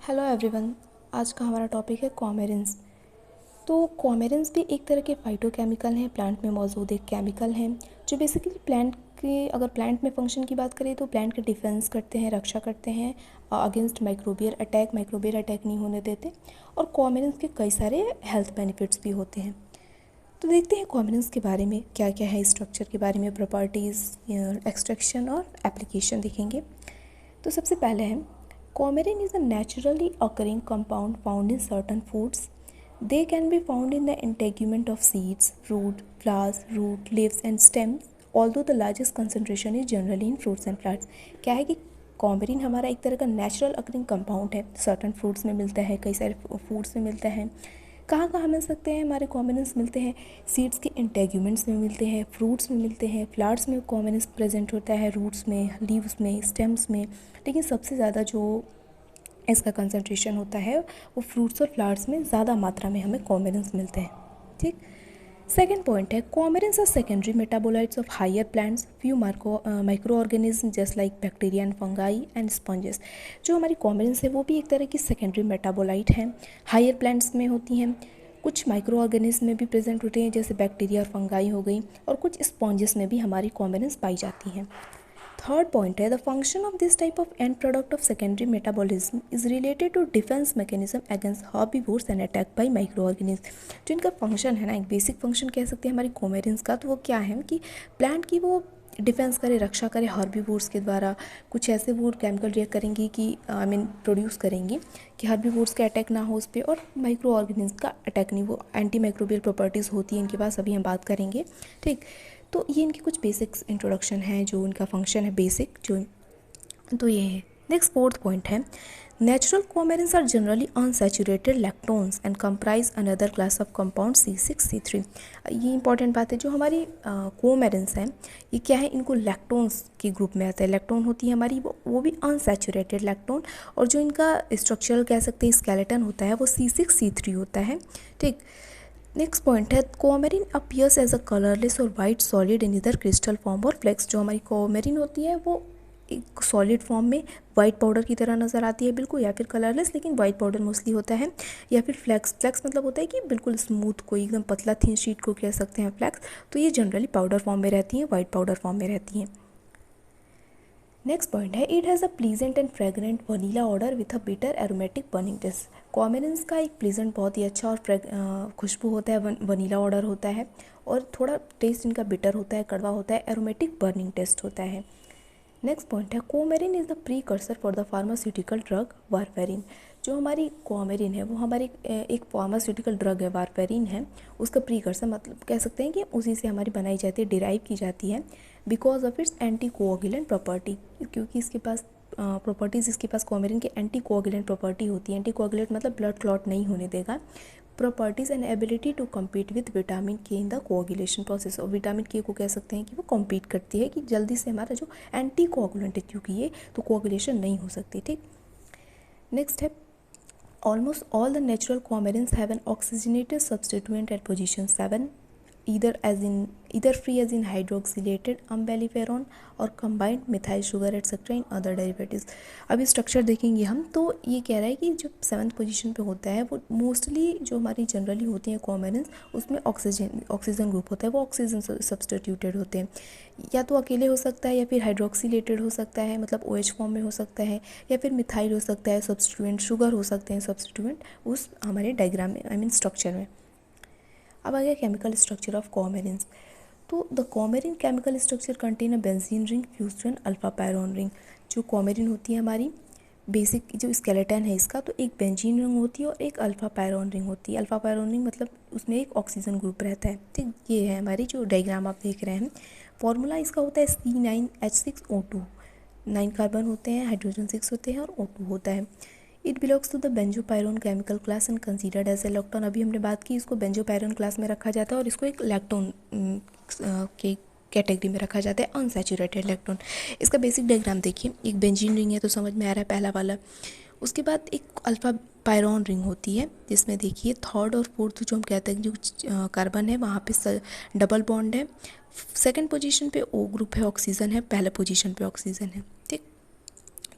Hello everyone. आज का हमारा टॉपिक है कॉमेरेंस। तो कॉमेरेंस भी एक तरह के फाइटोकेमिकल हैं, प्लांट में मौजूद एक केमिकल हैं जो बेसिकली प्लांट के, अगर प्लांट में फंक्शन की बात करें तो प्लांट के डिफेंस करते हैं, रक्षा करते हैं अगेंस्ट माइक्रोबियल अटैक नहीं होने देते। और कॉमेरेंस के कई सारे हेल्थ बेनिफिट्स भी होते हैं। तो देखते हैं कॉमेरेंस के बारे में क्या क्या है, स्ट्रक्चर के बारे में, प्रॉपर्टीज़, एक्सट्रैक्शन और एप्लीकेशन देखेंगे। तो सबसे पहले है coumarin is a naturally occurring compound found in certain foods. They can be found in the integument of seeds, fruit, flowers, root, leaves and stems. Although the largest concentration is generally in fruits and plants. क्या है कि coumarin हमारा एक तरह का natural occurring compound है, certain fruits में मिलता है, कई सारे फूड्स में मिलता है। कहाँ कहाँ मिल सकते हैं हमारे कॉम्बिनेंस मिलते हैं? सीड्स के इंटेग्यूमेंट्स में मिलते हैं, फ्रूट्स में मिलते हैं, फ्लावर्स में कॉम्बिनेंस प्रेजेंट होता है, रूट्स में, लीव्स में, स्टेम्स में। लेकिन सबसे ज़्यादा जो इसका कंसंट्रेशन होता है वो फ्रूट्स और फ्लावर्स में ज़्यादा मात्रा में हमें कॉम्बिनेंस मिलते हैं। ठीक। सेकेंड पॉइंट है coumarins are secondary metabolites of higher plants few micro organism just like bacteria and fungi and sponges. जो हमारी कॉमेरेंस है वो भी एक तरह की सेकेंडरी मेटाबोलाइट है, हायर प्लांट्स में होती हैं। कुछ माइक्रो ऑर्गेनिज्म में भी प्रेजेंट होते हैं जैसे बैक्टीरिया और फंगाई हो गई, और कुछ स्पॉन्जेस में भी हमारी कॉमेरेंस पाई जाती हैं। थर्ड पॉइंट है the function of this type of end product of secondary metabolism is related to defence mechanism against herbivores and attack by microorganism. जो इनका फंक्शन है ना, एक बेसिक फंक्शन कह सकते हैं हमारी कॉमेरेंस का, तो वो क्या है कि प्लांट की वो डिफेंस करे, रक्षा करे हर्बीवोर्स के द्वारा। कुछ ऐसे वो केमिकल रिएक्ट करेंगी कि प्रोड्यूस करेंगी कि हर्बीवोर्स का अटैक ना हो उस पर, और माइक्रो ऑर्गेनिज्म का अटैक नहीं, वो एंटी माइक्रोबियल प्रॉपर्टीज़ होती हैं इनके पास, अभी हम बात करेंगे। ठीक। तो ये इनकी कुछ बेसिक्स इंट्रोडक्शन है, जो इनका फंक्शन है बेसिक जो, तो ये है। नेक्स्ट फोर्थ पॉइंट है natural coumarins are generally unsaturated lactones and comprise another class of compound C6C3। ये इंपॉर्टेंट बात है, जो हमारी कोमेरेंस है ये क्या है, इनको लैक्टोन्स के ग्रुप में आता है। लैक्टोन होती है हमारी वो भी अनसैचुरेटेड लैक्टोन, और जो इनका स्ट्रक्चरल कह सकते हैं स्केलेटन होता है वो C6C3 होता है। ठीक। नेक्स्ट पॉइंट है coumarin appears as a colourless और वाइट सॉलिड इन इधर क्रिस्टल फॉर्म और फ्लेक्स। जो हमारी कोमेरिन होती है वो एक सॉलिड फॉर्म में वाइट पाउडर की तरह नज़र आती है बिल्कुल, या फिर कलरलेस लेकिन वाइट पाउडर मोस्टली होता है, या फिर फ्लेक्स मतलब होता है कि बिल्कुल स्मूथ, कोई एकदम पतला थिन शीट को कह सकते हैं फ्लेक्स। तो ये जनरली पाउडर फॉर्म में रहती हैं, वाइट पाउडर फॉर्म में रहती हैं। नेक्स्ट पॉइंट है it has a pleasant and fragrant vanilla odour with a bitter aromatic burning taste. Coumarins का एक प्लीजेंट बहुत ही अच्छा और खुशबू होता है, वनीला ऑर्डर होता है, और थोड़ा टेस्ट इनका बिटर होता है, कड़वा होता है, एरोमेटिक बर्निंग टेस्ट होता है। नेक्स्ट पॉइंट है coumarin is the precursor for the pharmaceutical drug warfarin. जो हमारी कोमेरिन है वो हमारी एक फार्मास्यूटिकल ड्रग है, वारफेरिन है, उसका प्रीकर्सर मतलब कह सकते हैं कि उसी से हमारी बनाई जाती है, डिराइव की जाती है, because of its anticoagulant property. क्योंकि इसके पास प्रॉपर्टीज़, इसके पास कोमेरिन की एंटी कोआगुलेंट प्रॉपर्टी होती है। एंटी कोआगुलेंट मतलब ब्लड क्लॉट नहीं होने देगा। Properties and ability to compete with vitamin K in the coagulation process. और विटामिन के को कह सकते हैं कि वो कम्पीट करती है कि जल्दी से हमारा जो एंटी कोआगुलेंट है, क्योंकि ये तो कोआगुलेशन नहीं हो सकती। ठीक। नेक्स्ट है almost all the natural coumarins have an oxygenated substituent at position 7 either free as in hydroxylated umbelliferone और combined methyl sugar etc in other derivatives। अभी स्ट्रक्चर देखेंगे हम, तो ये कह रहा है कि जो 7th पोजीशन पे होता है वो मोस्टली जो हमारी जनरली होती हैं कोमेरेंस, उसमें ऑक्सीजन ग्रुप होता है, वो ऑक्सीजन सब्स्टिट्यूटेड होते हैं। या तो अकेले हो सकता है, या फिर हाइड्रोक्सीलेटेड हो सकता है, मतलब OH फॉर्म में हो सकता है, या फिर मिथाइल हो सकता है सब्स्टिट्यूएंट, शुगर हो सकते हैं सब्स्टिट्यूएंट उस हमारे डायग्राम में, स्ट्रक्चर में। अब आ गया केमिकल स्ट्रक्चर ऑफ कोमेरेंस। तो the coumarin chemical structure contain a benzene ring fused to an alpha pyrone ring. जो कोमेरिन होती है हमारी बेसिक जो स्केलेटन है इसका, तो एक बेंजीन रिंग होती है और एक अल्फा पैरोन रिंग होती है। अल्फा पैरोन रिंग मतलब उसमें एक ऑक्सीजन ग्रुप रहता है। ठीक। ये है हमारी जो डायग्राम आप देख रहे हैं। फॉर्मूला इसका होता है C9H6O2। 9 कार्बन होते हैं, हाइड्रोजन 6 होते हैं और O2 होता है। It belongs to the benzopyrone chemical class and considered as a lactone. अभी हमने बात की, इसको बेंजोपायरोन क्लास में रखा जाता है और इसको एक लैक्टोन के कैटेगरी में रखा जाता है, अनसैचुरेटेड लैक्टोन। इसका बेसिक डायग्राम देखिए, एक बेंजीन रिंग है तो समझ में आ रहा है पहला वाला। उसके बाद एक अल्फा पायरोन रिंग होती है जिसमें देखिए थर्ड और फोर्थ जो हम कहते हैं जो कार्बन है वहाँ पे डबल बॉन्ड है। सेकंड पोजीशन पे O ग्रुप है, ऑक्सीजन है, पहले पोजीशन पे ऑक्सीजन है। ठीक।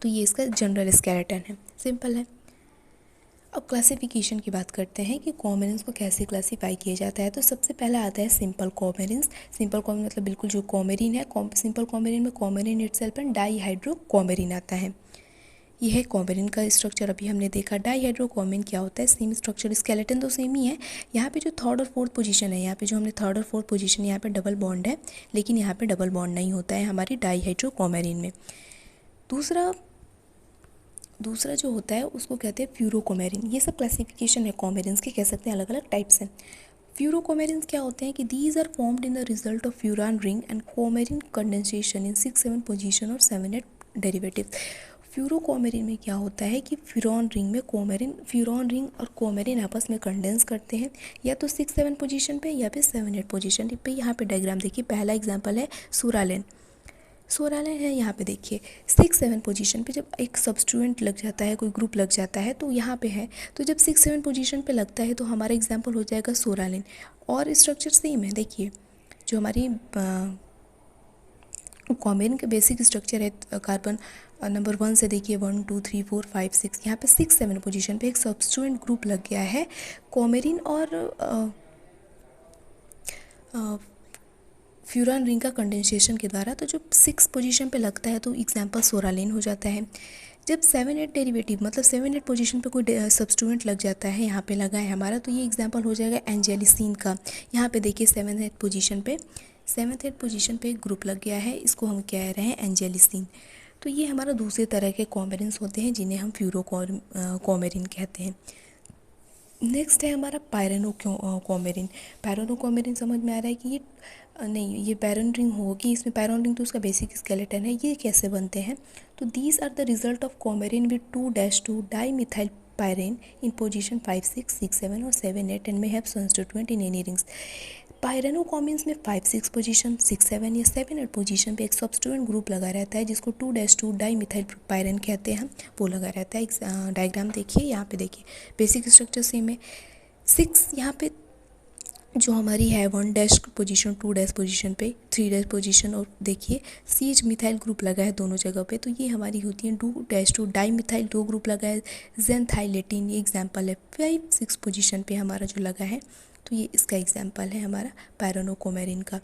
तो ये इसका जनरल स्केलेटन है, सिंपल है। अब क्लासिफिकेशन की बात करते हैं कि कोमेरिन्स को कैसे क्लासीफाई किया जाता है। तो सबसे पहला आता है सिंपल कोमेरिन्स। सिंपल कोमेरिन मतलब बिल्कुल जो कोमेरिन है, सिंपल कोमेरिन में coumarin itself and dihydro coumarin आता है। यह है कोमेरिन का स्ट्रक्चर। अभी हमने देखा डाईहाइड्रो कोमेरिन क्या होता है, सेम स्ट्रक्चर, स्केलेटन तो सेम ही है। यहाँ पे जो थर्ड और फोर्थ पोजीशन है, यहाँ पे जो हमने थर्ड और फोर्थ पोजीशन, यहाँ पे डबल बॉन्ड है, लेकिन यहाँ पे डबल बॉन्ड नहीं होता है हमारी डाईहाइड्रो कोमेरिन में। दूसरा जो होता है उसको कहते हैं फ्यूरोकोमेरिन। ये सब क्लासिफिकेशन है कोमेरिन्स के, कह सकते हैं अलग अलग टाइप्स हैं। फ्यूरोकोमेरिन्स क्या होते हैं कि these are formed in the result of furan ring and coumarin condensation in 6-7 position और 7-8 डेरिवेटिव। फ्यूरोकोमेरिन में क्या होता है कि फ्यूरॉन रिंग और कोमेरिन आपस में कंडेंस करते हैं, या तो 6-7 पोजीशन पे या फिर 7-8 पोजीशन पे। यहाँ पे डायग्राम देखिए, पहला एग्जाम्पल है सोरालेन है। यहाँ पे देखिए 6-7 पोजीशन पे जब एक सब्स्टिट्यूएंट लग जाता है, कोई ग्रुप लग जाता है, तो यहाँ पे है, तो जब 6-7 पोजीशन पे लगता है तो हमारा एग्जाम्पल हो जाएगा सोरालेन। और स्ट्रक्चर सेम है, देखिए जो हमारी कोमेरिन का बेसिक स्ट्रक्चर है, कार्बन नंबर 1 से देखिए 1 2 3 4 5 6, यहाँ पे 6-7 पोजीशन पे एक सब्स्टिट्यूएंट ग्रुप लग गया है कोमेरिन और फ्यूरान रिंग का कंडेंसेशन के द्वारा। तो जब 6 पोजीशन पे लगता है तो एग्जाम्पल सोरालेन हो जाता है। जब 7-8 डेरिवेटिव मतलब 7-8 पोजीशन पे कोई सब्स्टिट्यूएंट लग जाता है, यहाँ पे लगा है हमारा, तो ये एग्जाम्पल हो जाएगा एंजेलिसिन का। यहाँ पे देखिए 7-8 पोजीशन पे एक ग्रुप लग गया है, इसको हम कह रहे हैं एंजेलिसिन। तो ये हमारा दूसरे तरह के कोमेरिन्स होते हैं जिन्हें हम फ्यूरोकोमेरिन कहते हैं। नेक्स्ट है हमारा पायरेनो कोमेरिन समझ में आ रहा है कि ये पैरन रिंग होगी, इसमें पैरन रिंग तो उसका बेसिक स्केलेटन है। ये कैसे बनते हैं, तो these are the result of coumarin with 2-2 dimethyl pyran in position 5 6 6 7 और 7 8 and may have constituent in any rings. Pyranocoumarins में 5-6 पोजीशन, 6-7 या 7-8 पोजीशन पे एक सब्स्टिट्यूएंट ग्रुप लगा रहता है जिसको 2-2 डाईमिथाइल पायरेन कहते हैं, वो लगा रहता है। डायग्राम देखिए, यहाँ पे देखिए बेसिक स्ट्रक्चर सेम है। 6 यहाँ पे जो हमारी है 1 पोजीशन, 2 पोजीशन पे 3 पोजीशन, और देखिए CH मिथाइल ग्रुप लगा है दोनों जगह पे, तो ये हमारी होती है 2-2 डाईमिथाइल 2 ग्रुप लगा है ज़ेनथाइलेटिन। ये एग्जाम्पल है 5-6 पोजीशन पे हमारा जो लगा है, तो ये इसका एग्जाम्पल है हमारा पायरेनोकोमेरिन का।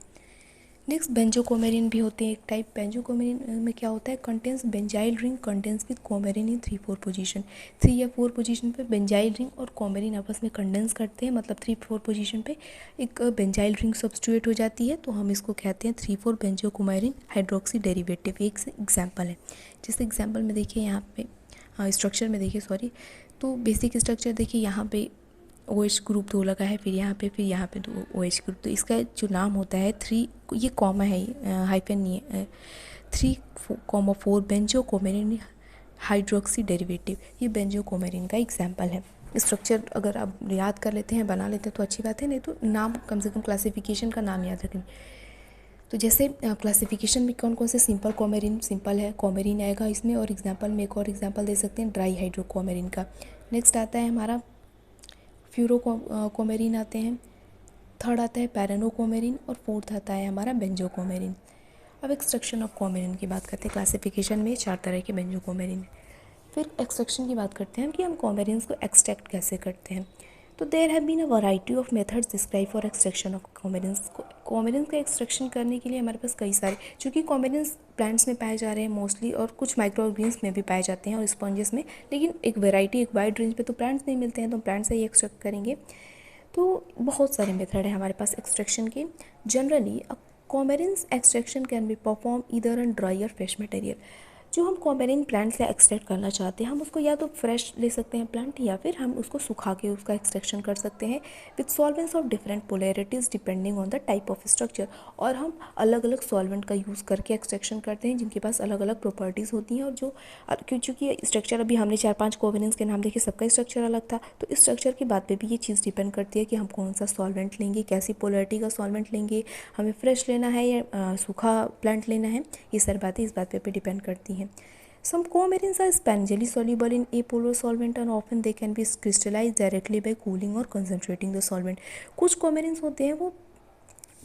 नेक्स्ट बेंजोकोमेरिन भी होते हैं एक टाइप। बेंजोकोमेरिन में क्या होता है, contains benzyl ring condense with coumarin in 3-4 position. 3 या 4 पोजीशन पे बेंजाइल रिंग और कोमेरिन आपस में कंडेंस करते हैं, मतलब 3-4 पोजीशन पे एक बेंजाइल रिंग सब्स्टिट्यूएट हो जाती है, तो हम इसको कहते हैं 3-4 बेंजोकोमेरिन हाइड्रोक्सी डेरिवेटिव। एक एग्जाम्पल है, जिस एग्जाम्पल में देखिए यहाँ पे स्ट्रक्चर में देखिए तो बेसिक स्ट्रक्चर देखिए, यहाँ पे OH ग्रुप 2 लगा है, फिर यहाँ पे 2 OH ग्रुप। तो इसका जो नाम होता है 3, ये कॉमा है, हाइफन नहीं है, 3,4 बेंजोकोमेरिन हाइड्रोक्सी डेरिवेटिव। ये बेंजोकोमेरिन का एग्जाम्पल है। स्ट्रक्चर अगर आप याद कर लेते हैं, बना लेते हैं तो अच्छी बात है, नहीं तो नाम कम से कम क्लासिफिकेशन का नाम याद रखें। तो जैसे क्लासिफिकेशन में कौन कौन से सिंपल कोमेरिन, सिंपल है कोमेरिन आएगा इसमें, और एग्जाम्पल में एक और एग्जाम्पल दे सकते हैं ड्राई हाइड्रोकोमेरिन का। नेक्स्ट आता है हमारा फ्यूरोकोमेरिन आते हैं, थर्ड आता है पैरेनोकोमेरिन, और फोर्थ आता है हमारा बेंजोकोमेरिन। अब एक्सट्रैक्शन ऑफ कोमेरिन की बात करते हैं। क्लासिफिकेशन में 4 तरह के बेंजोकोमेरिन। फिर एक्सट्रैक्शन की बात करते हैं कि हम कोमेरिन्स को एक्सट्रैक्ट कैसे करते हैं। तो there have been a variety of methods describe for extraction of coumarins. Coumarins का एक्सट्रैक्शन करने के लिए हमारे पास कई सारे, चूँकि कोमेरिन्स प्लांट्स में पाए जा रहे हैं मोस्टली, और कुछ माइक्रो ऑर्गेनिज्म में भी पाए जाते हैं और स्पॉन्जेस में, लेकिन एक वैरायटी, एक वाइड रेंज पे तो प्लांट्स नहीं मिलते हैं, तो प्लांट से ही एक्सट्रैक्ट करेंगे। तो बहुत सारे मेथड है हमारे पास एक्सट्रैक्शन के। Generally coumarins extraction can be perform either on dry और फ्रेश मटेरियल। जो हम कोमेरिन प्लांट से एक्सट्रैक्ट करना चाहते हैं, हम उसको या तो फ्रेश ले सकते हैं प्लांट, या फिर हम उसको सुखा के उसका एक्सट्रैक्शन कर सकते हैं with solvents of different polarities depending on the type of structure. और हम अलग अलग सॉल्वेंट का यूज़ करके एक्सट्रैक्शन करते हैं जिनके पास अलग अलग प्रॉपर्टीज़ होती हैं। और जो क्योंकि स्ट्रक्चर अभी हमने 4-5 कोमेरिन्स के नाम देखे, सबका स्ट्रक्चर अलग था, तो इस स्ट्रक्चर की बात पे भी ये चीज़ डिपेंड करती है कि हम कौन सा सॉल्वेंट लेंगे, कैसी पोलैरिटी का सॉल्वेंट लेंगे, हमें फ्रेश लेना है या सूखा प्लांट लेना है। ये सारी बातें इस बात पे डिपेंड करती हैं। Some comerins are spangily soluble in apolar solvent and often they can be crystallized directly by cooling or concentrating the solvent. कुछ comerins होते हैं वो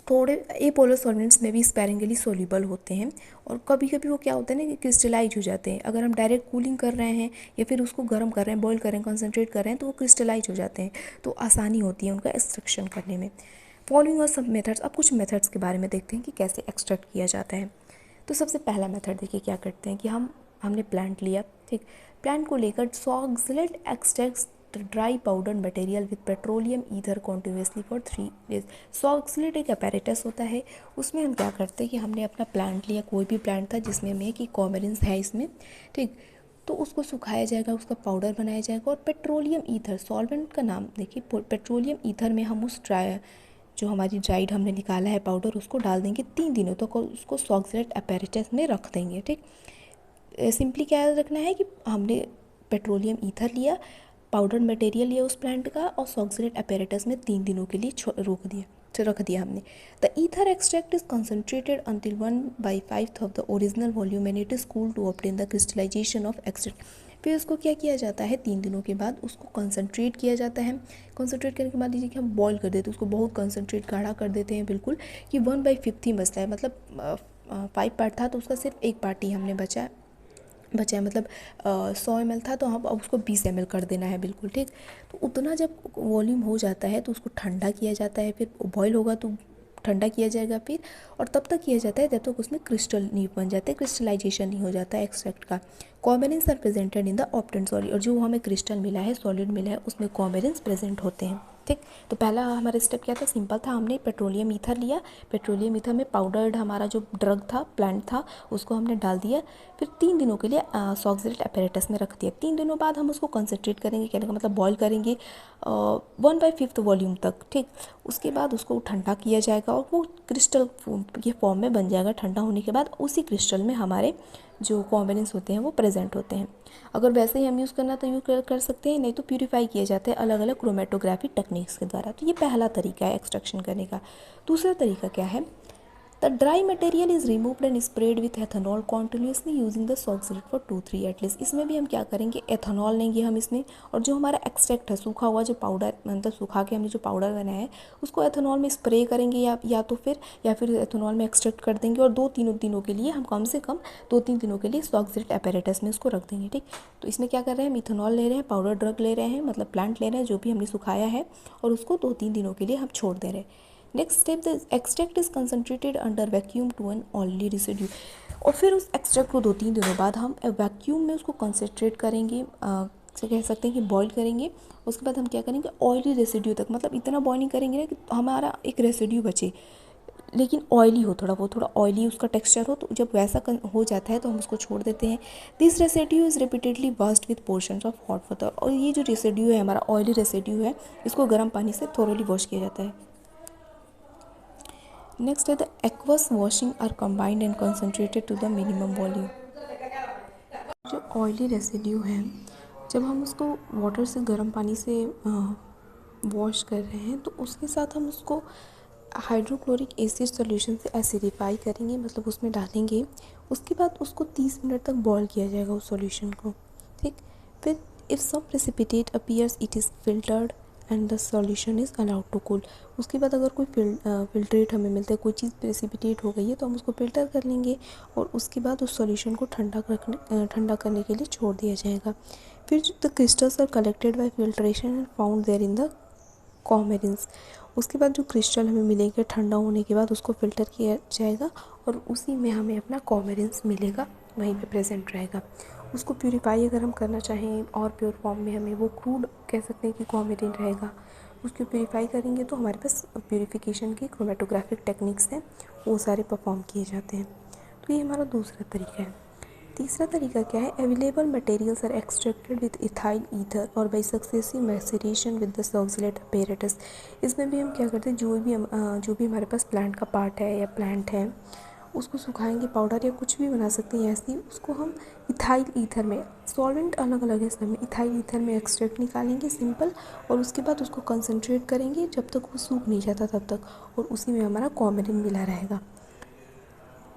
थोड़े एपोलर सॉल्वेंट्स में भी स्पेरिंगली सोल्यूबल होते हैं, और कभी कभी वो क्या होता है ना कि क्रिस्टलाइज हो जाते हैं। अगर हम डायरेक्ट कूलिंग कर रहे हैं या फिर उसको गर्म कर रहे हैं, बॉईल कर रहे हैं, कंसनट्रेट कर रहे हैं, तो वो क्रिस्टलाइज हो जाते हैं, तो आसानी होती है उनका एक्सट्रैक्शन करने में। फॉलोइंग और सब मेथड्स, अब कुछ मेथड्स के बारे में देखते हैं कि कैसे एक्सट्रैक्ट किया जाता है। तो सबसे पहला मेथड देखिए क्या करते हैं कि हमने प्लांट लिया, ठीक, प्लांट को लेकर Soxhlet extracts dry powder material with petroleum ether continuously for 3 days. Soxhlet एक अपैरेटस होता है, उसमें हम क्या करते हैं कि हमने अपना प्लांट लिया, कोई भी प्लांट था जिसमें में कि कॉमेरिन्स है इसमें, ठीक, तो उसको सुखाया जाएगा, उसका पाउडर बनाया जाएगा, और पेट्रोलियम ईथर, सॉल्वेंट का नाम देखिए, पेट्रोलियम ईथर में हम उस जो हमारी ड्राइड हमने निकाला है पाउडर, उसको डाल देंगे 3 दिनों तक, तो उसको सॉक्सिलेट अपैरेटस में रख देंगे, ठीक। सिंपली क्या रखना है कि हमने पेट्रोलियम ईथर लिया, पाउडर मटेरियल लिया उस प्लांट का, और सॉक्सिलेट अपैरेटस में 3 दिनों के लिए रख दिया हमने। The ether extract is concentrated until 1/5 of the original volume and it is cooled to obtain the crystallization of extract. फिर उसको क्या किया जाता है, 3 दिनों के बाद उसको कंसनट्रेट किया जाता है। कंसनट्रेट करने के बाद लीजिए कि हम बॉईल कर देते हैं उसको, बहुत कंसनट्रेट गाढ़ा कर देते हैं बिल्कुल, कि 1/5 ही बचता है, मतलब 5 पार्ट था तो उसका सिर्फ 1 पार्ट ही हमने बचा है, मतलब 100 ml था तो हम अब उसको 20 ml कर देना है बिल्कुल, ठीक। तो उतना जब वॉल्यूम हो जाता है तो उसको ठंडा किया जाता है, फिर बॉईल होगा तो ठंडा किया जाएगा फिर, और तब तक किया जाता है जब तक उसमें क्रिस्टल नहीं बन जाते, क्रिस्टलाइजेशन नहीं हो जाता है एक्सट्रैक्ट का। Coumarins are presented in the obtained solid, और जो हमें क्रिस्टल मिला है, सॉलिड मिला है, उसमें कॉमेरिन्स प्रेजेंट होते हैं, ठीक। तो पहला हमारा स्टेप क्या था, सिंपल था, हमने पेट्रोलियम ईथर लिया, पेट्रोलियम ईथर में पाउडर्ड हमारा जो ड्रग था, प्लांट था, उसको हमने डाल दिया, फिर 3 दिनों के लिए सॉक्सिलेट अपैरेटस में रख दिया। 3 दिनों बाद हम उसको कंसनट्रेट करेंगे, कहने का मतलब बॉईल करेंगे 1/5 वॉल्यूम तक, ठीक। उसके बाद उसको ठंडा किया जाएगा और वो क्रिस्टल के फॉर्म में बन जाएगा। ठंडा होने के बाद उसी क्रिस्टल में हमारे जो कॉम्बिनेंस होते हैं वो प्रेजेंट होते हैं। अगर वैसे ही हम यूज़ करना तो यूज़ कर सकते हैं, नहीं तो प्यूरीफाई किए जाते हैं अलग अलग क्रोमेटोग्राफी टेक्निक्स के द्वारा। तो ये पहला तरीका है एक्सट्रैक्शन करने का। दूसरा तरीका क्या है, the dry material is removed and spread with ethanol continuously using the Soxhlet for 2-3 at least. इसमें भी हम क्या करेंगे, एथेनॉल लेंगे हम इसमें, और जो हमारा एक्सट्रैक्ट है, सूखा हुआ जो पाउडर, मतलब सूखा के हमने जो पाउडर बनाया है उसको एथेनॉल में स्प्रे करेंगे, या फिर एथेनॉल में एक्सट्रैक्ट कर देंगे, और 2-3 दिनों के लिए हम कम से कम 2-3 दिनों के लिए सॉक्सिलेट अपैरेटस में उसको रख देंगे, ठीक। तो इसमें क्या कर रहे हैं, हम इथेनॉल ले रहे हैं, पाउडर ड्रग ले रहे हैं, मतलब प्लांट ले रहे हैं जो भी हमने सुखाया है, और उसको 2-3 दिनों के लिए हम छोड़ दे रहे हैं। Next step, the extract is concentrated under vacuum to an oily residue. और फिर उस एक्सट्रैक्ट को 2-3 दिनों बाद हम वैक्यूम में उसको कंसनट्रेट करेंगे, से कह सकते हैं कि बॉईल करेंगे। उसके बाद हम क्या करेंगे, ऑयली रेसिड्यू तक, मतलब इतना बॉइलिंग करेंगे ना कि हमारा एक रेसिड्यू बचे, लेकिन ऑयली हो थोड़ा, वो थोड़ा ऑयली उसका टेक्सचर हो। तो जब वैसा हो जाता है तो हम उसको छोड़ देते हैं। This residue is repeatedly washed with portions of hot water. और ये जो रेसिड्यू है हमारा, ऑयली रेसिड्यू है, इसको गर्म पानी से थोरोली वॉश किया जाता है। नेक्स्ट है the aqueous washing are combined and concentrated to the minimum volume. जो ऑयली रेसिड्यू है, जब हम उसको वाटर से, गर्म पानी से वॉश कर रहे हैं तो उसके साथ हम उसको हाइड्रोक्लोरिक एसिड सॉल्यूशन से एसिडिफाई करेंगे, मतलब उसमें डालेंगे। उसके बाद उसको 30 मिनट तक बॉईल किया जाएगा उस सॉल्यूशन को, ठीक। फिर if some precipitate appears it is filtered and the solution is allowed to cool. उसके बाद अगर कोई फिल्ट्रेट हमें मिलता है, कोई चीज़ प्रेसिपिटेट हो गई है, तो हम उसको फ़िल्टर कर लेंगे, और उसके बाद उस सॉल्यूशन को ठंडा करने के लिए छोड़ दिया जाएगा। फिर the crystals are collected by filtration and found there in the coumarins. उसके बाद जो क्रिस्टल हमें मिलेंगे ठंडा होने के बाद, उसको फ़िल्टर किया जाएगा, और उसी में हमें अपना कॉमेरिन्स मिलेगा, वहीं पे प्रेजेंट रहेगा। उसको प्यूरीफाई अगर हम करना चाहें और प्योर फॉर्म में, हमें वो क्रूड कह सकते हैं कि कॉमेरिन रहेगा। उसको प्यूरीफाई करेंगे तो हमारे पास प्यूरीफिकेशन की क्रोमेटोग्राफिक टेक्निक्स हैं, वो सारे परफॉर्म किए जाते हैं। तो ये हमारा दूसरा तरीका है। तीसरा तरीका क्या है, available materials are extracted with ethyl ether और by successive maceration with the Soxhlet apparatus. इसमें भी हम क्या करते हैं, जो भी हमारे पास प्लांट का पार्ट है या प्लांट है, उसको सुखाएंगे, पाउडर या कुछ भी बना सकते हैं ऐसे ही। उसको हम इथाइल ईथर में, सॉल्वेंट अलग अलग है इसमें, इथाइल ईथर में एक्सट्रैक्ट निकालेंगे सिंपल, और उसके बाद उसको कंसनट्रेट करेंगे जब तक वो सूख नहीं जाता तब तक, और उसी में हमारा कॉमेरिन मिला रहेगा।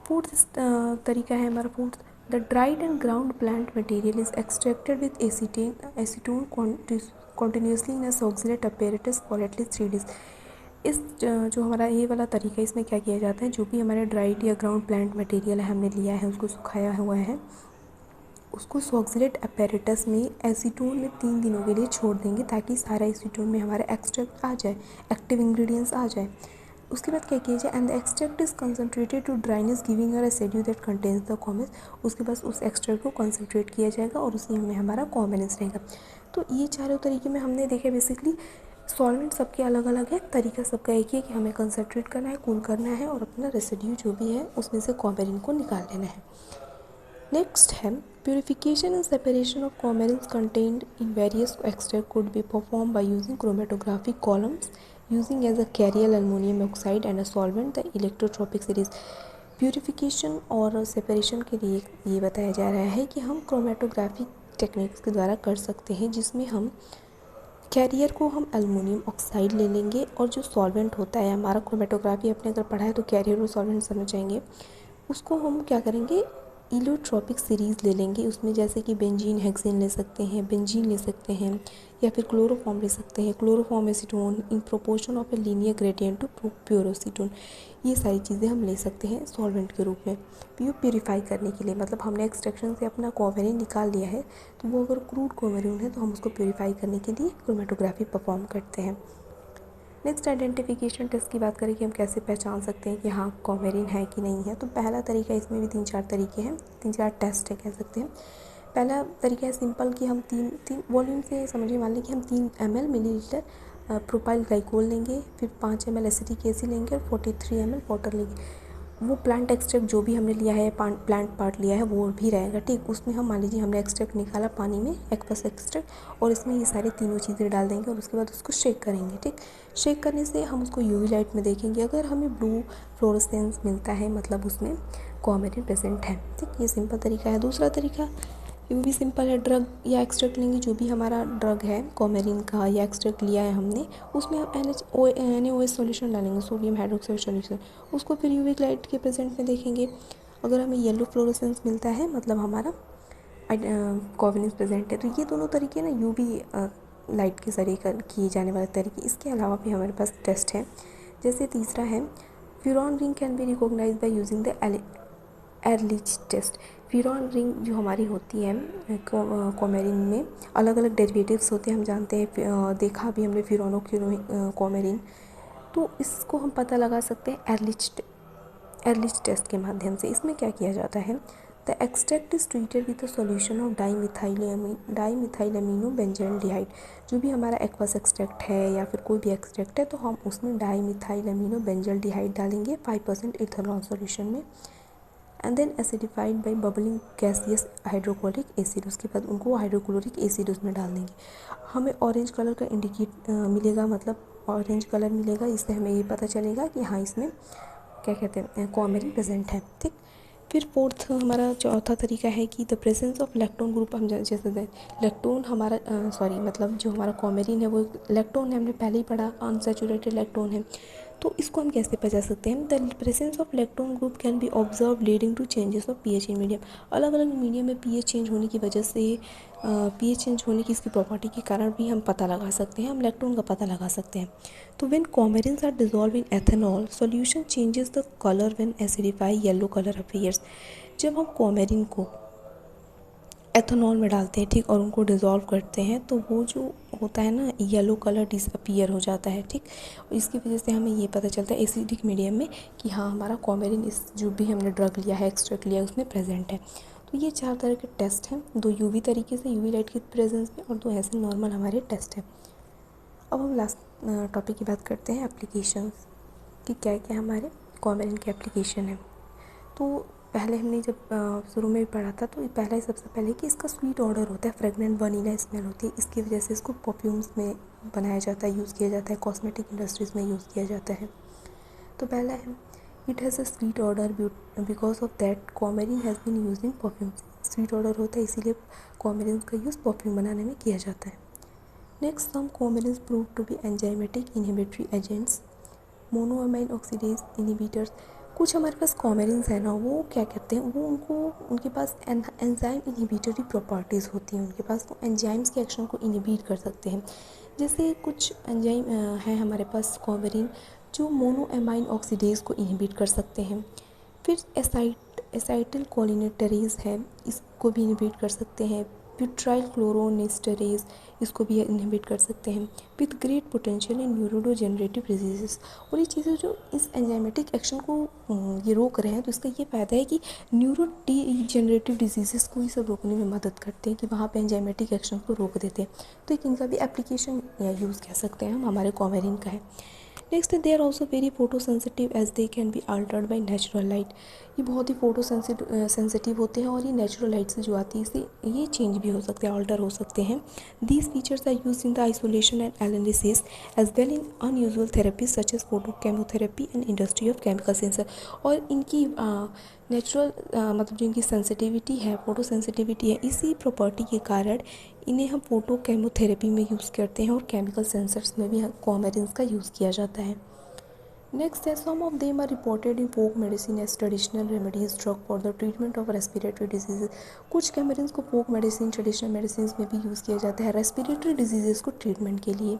फोर्थ तरीका है हमारा, fourth, the dried and ground plant material is extracted with acetone continuously in a Soxhlet apparatus for at least 3 days। इस जो हमारा ये वाला तरीका है, इसमें क्या किया जाता है, जो भी हमारे ड्राइड या ग्राउंड प्लांट मटेरियल है हमने लिया है, उसको सुखाया हुआ है, उसको सॉक्सिलेट अपैरेटस में एसीटोन में 3 दिनों के लिए छोड़ देंगे ताकि सारा एसीटोन में हमारा एक्सट्रैक्ट आ जाए, एक्टिव इंग्रेडिएंट्स आ जाए। उसके बाद क्या किया जाए, and the extract is concentrated to dryness giving a residue that contains the coumarin. उसके बाद उस एक्सट्रैक्ट को कंसनट्रेट किया जाएगा और उसी में हमारा कॉमेरिन रहेगा। तो ये चारों तरीके में हमने देखे बेसिकली सॉल्वेंट सबके अलग अलग है, तरीका सबका एक ही है कि हमें कंसनट्रेट करना है, कूल करना है और अपना रेसिड्यू जो भी है उसमें से कॉमेरिन को निकाल लेना है। नेक्स्ट है purification and separation of coumarins contained in various extract could be perform by using chromatographic columns using as a carrier aluminium oxide and a solvent the electrotropic series. Purification और separation के लिए ये बताया जा रहा है कि हम क्रोमेटोग्राफिक टेक्निक्स के द्वारा कर सकते हैं, जिसमें हम कैरियर को हम एल्युमिनियम ऑक्साइड ले लेंगे और जो सॉल्वेंट होता है हमारा, क्रोमेटोग्राफी आपने अगर पढ़ा है तो कैरियर और सॉल्वेंट समझ जाएंगे, उसको हम क्या करेंगे, इलोट्रॉपिक सीरीज़ ले लेंगे। उसमें जैसे कि बेंजीन हेक्सेन ले सकते हैं, बेंजीन ले सकते हैं, या फिर क्लोरोफॉर्म ले सकते हैं, chloroform acetone in proportion of a linear gradient to pure acetone. ये सारी चीज़ें हम ले सकते हैं सॉल्वेंट के रूप में प्यूरिफाई करने के लिए। मतलब हमने एक्सट्रैक्शन से अपना कॉमेरिन निकाल लिया है, तो वो अगर क्रूड कॉमेरिन है तो हम उसको प्यूरिफाई करने के लिए क्रोमेटोग्राफी परफॉर्म करते हैं। नेक्स्ट आइडेंटिफिकेशन टेस्ट की बात करें कि हम कैसे पहचान सकते हैं कि हाँ कॉमेरिन है कि नहीं है। तो पहला तरीका, इसमें भी 3-4 तरीके हैं, 3-4 टेस्ट है कह सकते हैं। पहला तरीका है सिंपल कि हम तीन वॉल्यूम से समझिए, मान लें कि हम 3 ml मिलीलीटर प्रोपाइल ग्लाइकोल लेंगे, फिर 5 ml एसिटिक एसिड लेंगे और 43 ml वाटर लेंगे। वो प्लांट एक्सट्रैक्ट जो भी हमने लिया है, प्लांट पार्ट लिया है वो भी रहेगा, ठीक। उसमें हम मान लीजिए हमने एक्सट्रैक्ट निकाला पानी में, एक्वस एक्सट्रैक्ट, और इसमें ये सारी तीनों चीज़ें डाल देंगे और उसके बाद उसको शेक करेंगे, ठीक। शेक करने से हम उसको यूवी लाइट में देखेंगे, अगर हमें ब्लू फ्लोरोसेंस मिलता है मतलब उसमें कॉमेरिन प्रेजेंट है, ठीक। ये सिंपल तरीका है। दूसरा तरीका वो भी सिंपल है, ड्रग या एक्सट्रैक्ट लेंगे, जो भी हमारा ड्रग है कॉमेरिन का या एक्सट्रैक्ट लिया है हमने, उसमें हम NaOH सॉल्यूशन डालेंगे, सोडियम हाइड्रोक्साइड सॉल्यूशन, उसको फिर यूवी लाइट के प्रेजेंट में देखेंगे। अगर हमें येलो फ्लोरोसेंस मिलता है मतलब हमारा कॉमेरिन प्रेजेंट है। तो ये दोनों तरीके ना यूवी लाइट के ज़रिए किए जाने वाले तरीके। इसके अलावा भी हमारे पास टेस्ट है, जैसे तीसरा है furan ring can be recognise by using the Ehrlich test. Furan ring जो हमारी होती है कॉमेरिन में अलग अलग डेरिवेटिव्स होते हैं, हम जानते हैं, देखा भी हमने फ्यूरॉन और कॉमेरिन। तो इसको हम पता लगा सकते हैं एरलिच टेस्ट के माध्यम से। इसमें क्या किया जाता है, the extract is treated with the solution of dimethyl amino benzaldehyde. जो भी हमारा एक्वस एक्सट्रैक्ट है या फिर कोई भी एक्सट्रैक्ट है तो हम उसमें डाईमिथाइल अमीनो बेंजल्डिहाइड डालेंगे 5% इथेनॉल सॉल्यूशन में, and then acidified by bubbling gaseous hydrochloric acid. उसके बाद उनको हाइड्रोक्लोरिक एसिड उसमें डाल देंगे। हमें ऑरेंज कलर का इंडिकेट मिलेगा, मतलब ऑरेंज कलर मिलेगा, इससे हमें ये पता चलेगा कि हाँ इसमें क्या कहते हैं कॉमेरिन प्रेजेंट है, ठीक। फिर फोर्थ हमारा चौथा तरीका है कि the presence of electron group. हम जैसे इलेक्ट्रॉन हमारा मतलब जो हमारा कॉमेरिन है वो इलेक्ट्रॉन है, हमने पहले ही पढ़ा अनसैचुरेटेड इलेक्ट्रॉन है। तो इसको हम कैसे पहचान सकते हैं, the presence of electron group can be observe leading to changes of pH in medium. अलग अलग मीडियम में पीएच चेंज होने की वजह से पीएच चेंज होने की इसकी प्रॉपर्टी के कारण भी हम पता लगा सकते हैं, हम इलेक्ट्रॉन का पता लगा सकते हैं। तो when coumarins are dissolve in ethanol solution changes the colour when acidify yellow colour appears. जब हम कॉमेरिन को एथेनॉल में डालते हैं, ठीक, और उनको डिज़ोल्व करते हैं तो वो जो होता है ना येलो कलर डिसअपीयर हो जाता है, ठीक। इसकी वजह से हमें ये पता चलता है एसिडिक मीडियम में कि हाँ हमारा कॉमेरिन इस जो भी हमने ड्रग लिया है एक्सट्रैक्ट लिया है उसमें प्रेजेंट है। तो ये 4 तरह के टेस्ट हैं, 2 यूवी तरीके से यूवी लाइट की प्रेजेंस में और 2 ऐसे नॉर्मल हमारे टेस्ट हैं। अब हम लास्ट टॉपिक की बात करते हैं एप्लीकेशंस कि क्या क्या हमारे कॉमेरिन के एप्लीकेशन है। तो पहले हमने जब शुरू में भी पढ़ा था तो पहला ही सबसे पहले कि इसका स्वीट ऑर्डर होता है, फ्रेगनेंट वनीला स्मेल होती है, इसकी वजह से इसको परफ्यूम्स में बनाया जाता है, यूज़ किया जाता है, कॉस्मेटिक इंडस्ट्रीज़ में यूज़ किया जाता है। तो पहला है it has a sweet order because of that coumarin has been use in perfumes. Sweet order होता है इसीलिए कॉमेरिन का यूज़ परफ्यूम बनाने में किया जाता है। Next some coumarins prove to be enzymatic inhibitory agents, monoamine oxidase inhibitors. कुछ हमारे पास कॉमेरिन्स है ना, वो क्या कहते हैं, वो उनके पास एंजाइम इनहिबिटरी प्रॉपर्टीज़ होती हैं, उनके पास वो एंजाइम्स के एक्शन को इनहिबिट कर सकते हैं। जैसे कुछ एंजाइम है हमारे पास कॉमेरिन जो मोनोएमाइन ऑक्सीडेज को इनहिबिट कर सकते हैं। फिर एसाइटिल कोलिनेटरेज है, इसको भी इनहिबिट कर सकते हैं। ब्यूटाइल क्लोरोनेस्टरेज, इसको भी इनहिबिट कर सकते हैं with great potential in neurodegenerative diseases. और ये चीज़ें जो इस एंजाइमेटिक एक्शन को ये रोक रहे हैं, तो इसका ये फ़ायदा है कि न्यूरोडेजेनरेटिव डिजीजेस को ये सब रोकने में मदद करते हैं कि वहाँ पे एंजाइमेटिक एक्शन को रोक देते हैं। तो एक इनका भी एप्लीकेशन या यूज़ कह सकते हैं हम, हमारे कॉमेरिन का है। Next they are also very photosensitive as they can be altered by natural light. ये बहुत ही फोटो सेंसिटिव होते हैं और ये नेचुरल लाइट से जो आती है इससे ये चेंज भी हो सकते हैं, अल्टर हो सकते हैं। These features are use in the isolation and analysis as well in unusual therapy such as photochemotherapy and industry of chemical sensor. और इनकी नेचुरल मतलब जो इनकी सेंसिटिविटी है, फोटो सेंसिटिविटी है, इसी प्रॉपर्टी के कारण इन्हें हम फोटो केमोथेरेपी में यूज़ करते हैं और केमिकल सेंसर्स में भी कॉमेरिन्स का यूज़ किया जाता है। नेक्स्ट है some of them are reported in folk medicine as traditional remedies drug for the treatment of respiratory diseases. कुछ केमेरिन्स को फोक मेडिसिन, ट्रेडिशनल मेडिसिन में भी यूज़ किया जाता है रेस्पिरेटरी डिजीजेज को ट्रीटमेंट के लिए।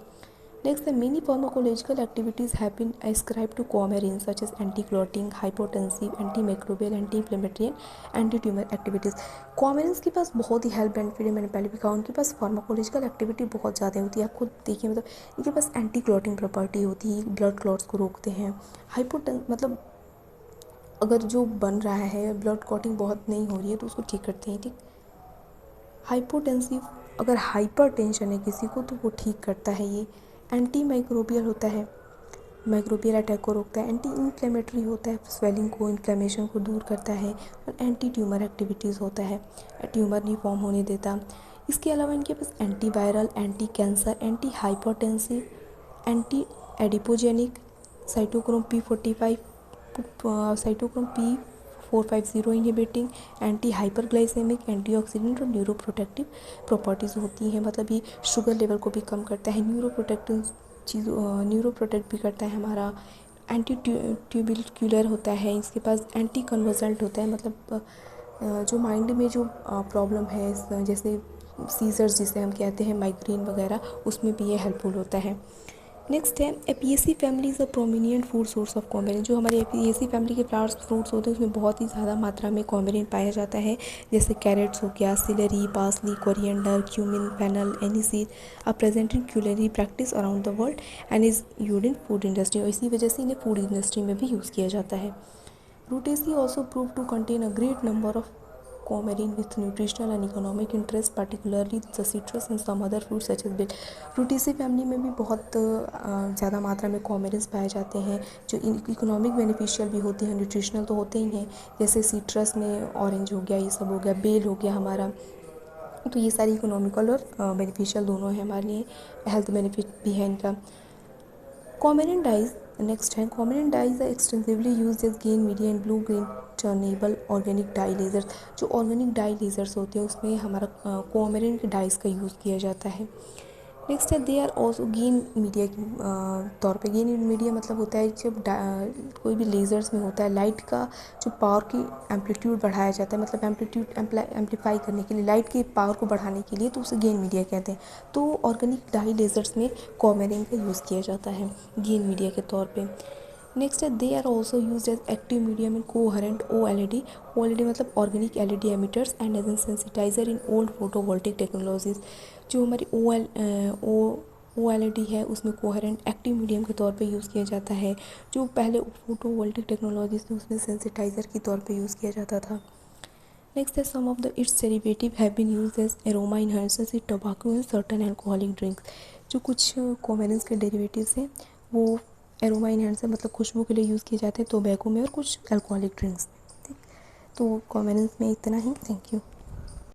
Next, the many pharmacological activities have been ascribed to coumarin such as anti-clotting, hypotensive, antimicrobial, anti-inflammatory and anti-tumor activities। coumarins के पास बहुत ही हेल्थ बेनिफिट है, मैंने पहले भी कहा उनके पास फार्माकोलॉजिकल एक्टिविटी बहुत ज़्यादा होती है। आप खुद देखिए, मतलब इनके पास एंटी क्लॉटिंग प्रॉपर्टी होती है, ब्लड क्लॉट्स को रोकते हैं। मतलब अगर जो बन रहा है, ब्लड क्लॉटिंग बहुत नहीं हो रही है तो उसको ठीक करते हैं। ठीक, हाइपोटेंसिव, अगर हाइपर टेंशन है किसी को तो वो ठीक करता है। ये एंटी माइक्रोबियल होता है, माइक्रोबियल अटैक को रोकता है। एंटी इन्फ्लेमेटरी होता है, स्वेलिंग को, इन्फ्लेमेशन को दूर करता है। और एंटी ट्यूमर एक्टिविटीज़ होता है, ट्यूमर नहीं फॉर्म होने देता। इसके अलावा इनके पास anti viral, anti cancer, anti hypertensive, anti adipogenic, cytochrome P45, cytochrome P450 inhibiting, anti hyperglycemic, antioxidant और न्यूरोप्रोटेक्टिव प्रॉपर्टीज़ होती हैं। मतलब ये शुगर लेवल को भी कम करता है, न्यूरोप्रोटेक्ट भी करता है हमारा। एंटी ट्यूबिकुलर होता है, इसके पास एंटी कन्वर्जेंट होता है। मतलब जो माइंड में जो प्रॉब्लम है, जैसे सीजर्स जिसे हम कहते हैं, माइग्रेन वगैरह, उसमें भी ये हेल्पफुल होता है। नेक्स्ट है Apiaceae family is a prominent food source of coumarin. जो हमारे एपियेसी फैमिली के फ्लावर्स फ्रूट्स होते हैं उसमें बहुत ही ज़्यादा मात्रा में कॉमेरिन पाया जाता है। जैसे कैरेट्स हो गया, celery, parsley, coriander, cumin, fennel, aniseed are present in culinary practice around the world and is used in food industry. और इसी वजह से इन्हें फूड इंडस्ट्री में भी यूज़ किया जाता है। Rutaceae also prove to contain a great number of coumarin with nutritional and economic interest, particularly the citrus and some other fruits such as bell। Rutaceae family में भी बहुत ज़्यादा मात्रा में कॉमेरिन्स पाए जाते हैं जो इकोनॉमिक बेनिफिशियल भी होते हैं, न्यूट्रिशनल तो होते ही हैं। जैसे सिट्रस में ऑरेंज हो गया, ये सब हो गया, बेल हो गया हमारा। तो ये सारी इकोनॉमिकल और बेनिफिशियल दोनों हैं हमारे लिए, हेल्थ बेनिफिट भी है इनका। कॉमेरिन डाइज, नेक्स्ट है coumarin dyes are extensively use as gain media in blue green tunable organic dye lasers. जो ऑर्गेनिक डाई लेजर्स होते हैं उसमें हमारा कॉमेरिन के डाइज का यूज़ किया जाता है। नेक्स्ट है they are also gain media के तौर पे। गेन मीडिया मतलब होता है जब कोई भी लेज़र्स में होता है, लाइट का जो पावर की एम्पलीट्यूड बढ़ाया जाता है, मतलब एम्पलीट्यूड एम्पलीफाई करने के लिए, लाइट की पावर को बढ़ाने के लिए, तो उसे गेन मीडिया कहते हैं। तो ऑर्गेनिक डाई लेज़र्स में कॉमेरिन का यूज़ किया जाता है गेन मीडिया के तौर पे। नेक्स्ट है they are also use as active medium in coherent OLED। OLED मतलब organic LED emitters and as an sensitiser in old photovoltaic technologies. जो हमारी OLED है उसमें कोहेरेंट एक्टिव मीडियम के तौर पे यूज़ किया जाता है। जो पहले फोटोवोल्टिक टेक्नोलॉजीज थी उसमें सेंसिटाइजर के तौर पे यूज़ किया जाता था। नेक्स्ट है some of the its derivative have been used as aroma enhancers in tobacco and certain alcoholic drinks. जो कुछ कॉमेरिन्स के डेरिवेटिव्स हैं वो एरोमा इनहेंसर मतलब खुशबू के लिए यूज़ किए जाते हैं टोबैको में और कुछ अल्कोहलिक ड्रिंक्स में। ठीक, तो कॉमेरिन्स में इतना ही। Thank you.